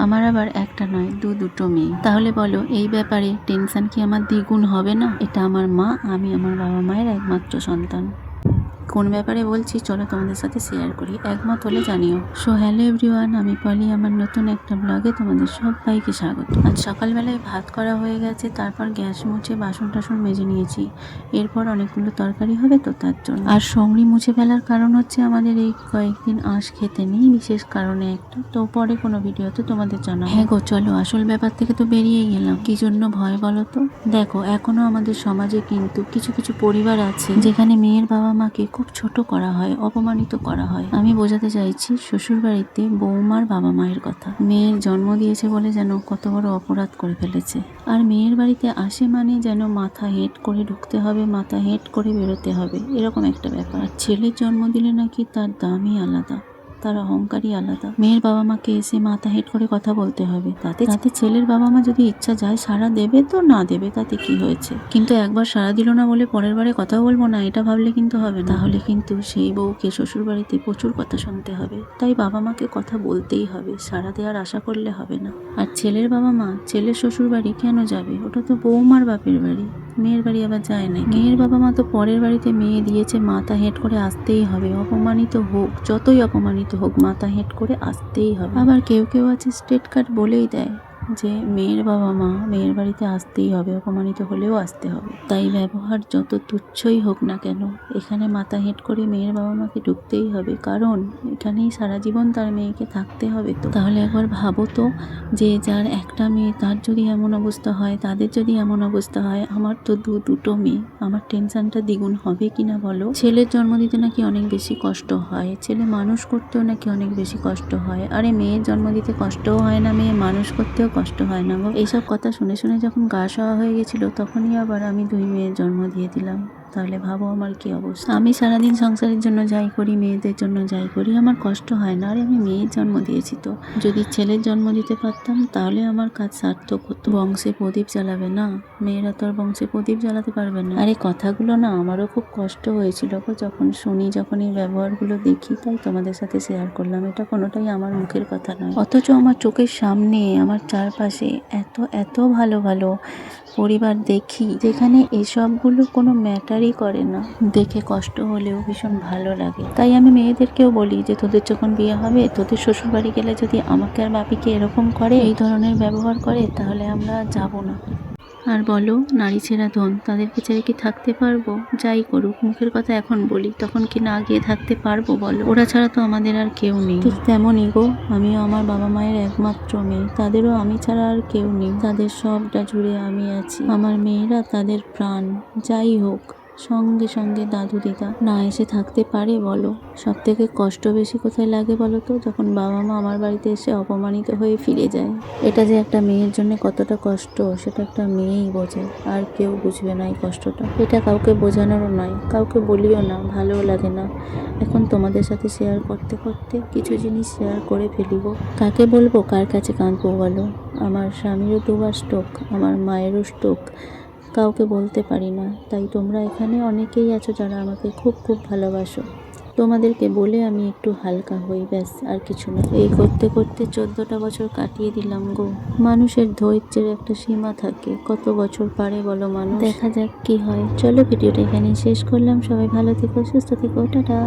আমার আবার একটা নয় দুটো মেয়ে। তাহলে বলো এই ব্যাপারে টেনশন কি আমার দ্বিগুণ হবে না? এটা আমার মা, আমি আমার বাবা মায়ের একমাত্র সন্তান। কোন ব্যাপারে বলছি চলো তোমাদের সাথে শেয়ার করি, একমত হলে জানিও। সো হ্যালো এভরিওয়ান, আমি পলি, আমার নতুন একটা ব্লগে তোমাদের সবাইকে স্বাগত। আজ সকালবেলায় ভাত করা হয়ে গেছে, তারপর গ্যাস মুছে বাসন টাসন মেজে নিয়েছি। এরপর অনেকগুলো তরকারি হবে তো তার জন্য। আর সঙ্গড়ি মুছে ফেলার কারণ হচ্ছে আমাদের এই কয়েকদিন আঁশ খেতে নেই, বিশেষ কারণে একটা, তো পরে কোনো ভিডিওতে তোমাদের জানাবো। হ্যাঁ গো, চলো আসল ব্যাপার থেকে তো বেরিয়েই গেলাম। কি জন্য ভয় বলো তো? দেখো, এখনো আমাদের সমাজে কিন্তু কিছু কিছু পরিবার আছে যেখানে মেয়ের বাবা মাকে খুব ছোট করা হয়, অপমানিত করা হয়। আমি বোঝাতে চাইছি শ্বশুর বাড়িতে বৌমার বাবা মায়ের কথা। মেয়ের জন্ম দিয়েছে বলে যেন কত বড় অপরাধ করে ফেলেছে। আর মেয়ের বাড়িতে আসে মানে যেন মাথা হেঁট করে ঢুকতে হবে, মাথা হেঁট করে বেরোতে হবে, এরকম একটা ব্যাপার। আর ছেলের জন্ম দিলে নাকি তার দামই আলাদা, তার অহংকারই আলাদা। মেয়ের বাবা মাকে এসে মাথা হেঁট করে কথা বলতে হবে। তাতে ছেলের বাবা মা যদি ইচ্ছা যায় সাড়া দেবে, তো না দেবে তাতে কি হয়েছে। কিন্তু একবার সাড়া দিল না বলে পরের বারে কথা বলবো না, এটা ভাবলে কিন্তু হবে না। তাহলে কিন্তু সেই বউকে শ্বশুর বাড়িতে প্রচুর কথা শুনতে হবে। তাই বাবা মাকে কথা বলতেই হবে, সাড়া দেওয়ার আশা করলে হবে না। আর ছেলের বাবা মা ছেলের শ্বশুর বাড়ি কেন যাবে? ওটা তো বৌমার বাপের বাড়ি, মেয়ের বাড়ি আবার যায় না। মেয়ের বাবা মা তো পরের বাড়িতে মেয়ে দিয়েছে, মাথা হেঁট করে আসতেই হবে। অপমানিত হোক, যতই অপমানিত হোক, মাথা হেঁট করে আসতেই হবে। আবার কেউ কেউ আছে স্ট্রেট কাট বলেই দেয় যে মেয়ের বাবা মা মেয়ের বাড়িতে আসতেই হবে, অপমানিত হলেও আসতে হবে। তাই ব্যবহার যত তুচ্ছই হোক না কেন, এখানে মাথা হেঁট করে মেয়ের বাবা মাকে ঢুকতেই হবে, কারণ এখানেই সারা জীবন তার মেয়েকে থাকতে হবে। তো তাহলে একবার ভাবো তো, যে যার একটা মেয়ে তার যদি এমন অবস্থা হয়, তাদের যদি এমন অবস্থা হয়, আমার তো দুটো মেয়ে, আমার টেনশনটা দ্বিগুণ হবে কিনা বলো। ছেলের জন্ম দিতে নাকি অনেক বেশি কষ্ট হয়, ছেলে মানুষ করতেও নাকি অনেক বেশি কষ্ট হয়। আরে মেয়ের জন্ম দিতে কষ্টও হয় না, মেয়ে মানুষ করতেও কষ্ট হয় না গো। এইসব কথা শুনে শুনে যখন গা সওয়া হয়ে গেছিল, তখনই আবার আমি 2 মেয়ের জন্ম দিয়ে দিলাম। তাহলে ভাবো আমার কি অবস্থা। আমি সারাদিন সংসারের জন্য যাই করি, মেয়েদের জন্য যাই করি, আমার কষ্ট হয় না। আরে আমি মেয়ের জন্ম দিয়েছি, তো যদি ছেলের জন্ম দিতে পারতাম তাহলে আমার কাজ সার্থক হতো। বংশে প্রদীপ জ্বালাবে না, মেয়েরা তো আর বংশে প্রদীপ জ্বালাতে পারবে না। আর এই কথাগুলো না আমারও খুব কষ্ট হয়েছিল যখন শুনি, যখন এই ব্যবহারগুলো দেখি, তাই তোমাদের সাথে শেয়ার করলাম। এটা কোনোটাই আমার মুখের কথা নয়, অথচ আমার চোখের সামনে আমার চারপাশে এত এত ভালো ভালো পরিবার দেখি যেখানে এসবগুলো কোনো ম্যাটারই করে না। দেখে কষ্ট হলেও ভীষণ ভালো লাগে। তাই আমি মেয়েদেরকেও বলি যে তোদের যখন বিয়ে হবে, তোদের শ্বশুর বাড়ি গেলে যদি আমাকে আর বাপিকে এরকম করে, এই ধরনের ব্যবহার করে, তাহলে আমরা যাব না। আর বলো, নারী ছেঁড়া ধন, তাদেরকে ছেড়ে কি থাকতে পারবো? যাই করুক, মুখের কথা এখন বলি, তখন কি না গিয়ে থাকতে পারবো বলো? ওরা ছাড়া তো আমাদের আর কেউ নেই। ঠিক তেমনই গো, আমিও আমার বাবা মায়ের একমাত্র মেয়ে, তাদেরও আমি ছাড়া আর কেউ নেই। তাদের সবটা জুড়ে আমি আছি, আমার মেয়েরা তাদের প্রাণ। যাই হোক, সঙ্গে সঙ্গে দাদু দিদা না এসে থাকতে পারে বলো? সব থেকে কষ্ট বেশি কোথায় লাগে বলো তো? যখন বাবা মা আমার বাড়িতে এসে অপমানিত হয়ে ফিরে যায়। এটা যে একটা মেয়ের জন্য কতটা কষ্ট, সেটা একটা মেয়েই বোঝে, আর কেউ বুঝবে না এই কষ্টটা। এটা কাউকে বোঝানোরও নয়, কাউকে বলিও না, ভালোও লাগে না। এখন তোমাদের সাথে শেয়ার করতে করতে কিছু জিনিস শেয়ার করে ফেলিব। কাকে বলবো, কার কাছে কাঁদবো বলো? আমার স্বামীরও 2বার স্ট্রোক, আমার মায়েরও স্ট্রোক, কাউকে বলতে পারি না। তাই তোমরা এখানে অনেকেই আছো যারা আমাকে খুব খুব ভালোবাসো, তোমাদেরকে বলে আমি একটু হালকা হই, ব্যাস, আর কিছু না। এই করতে করতে 14টা বছর কাটিয়ে দিলাম গো। মানুষের ধৈর্যের একটা সীমা থাকে, কত বছর পারে বলো মানুষ? দেখা যাক কি হয়। চলো ভিডিওটা এখানে শেষ করলাম, সবাই ভালো থেকো, সুস্থ থেকো, টাটা।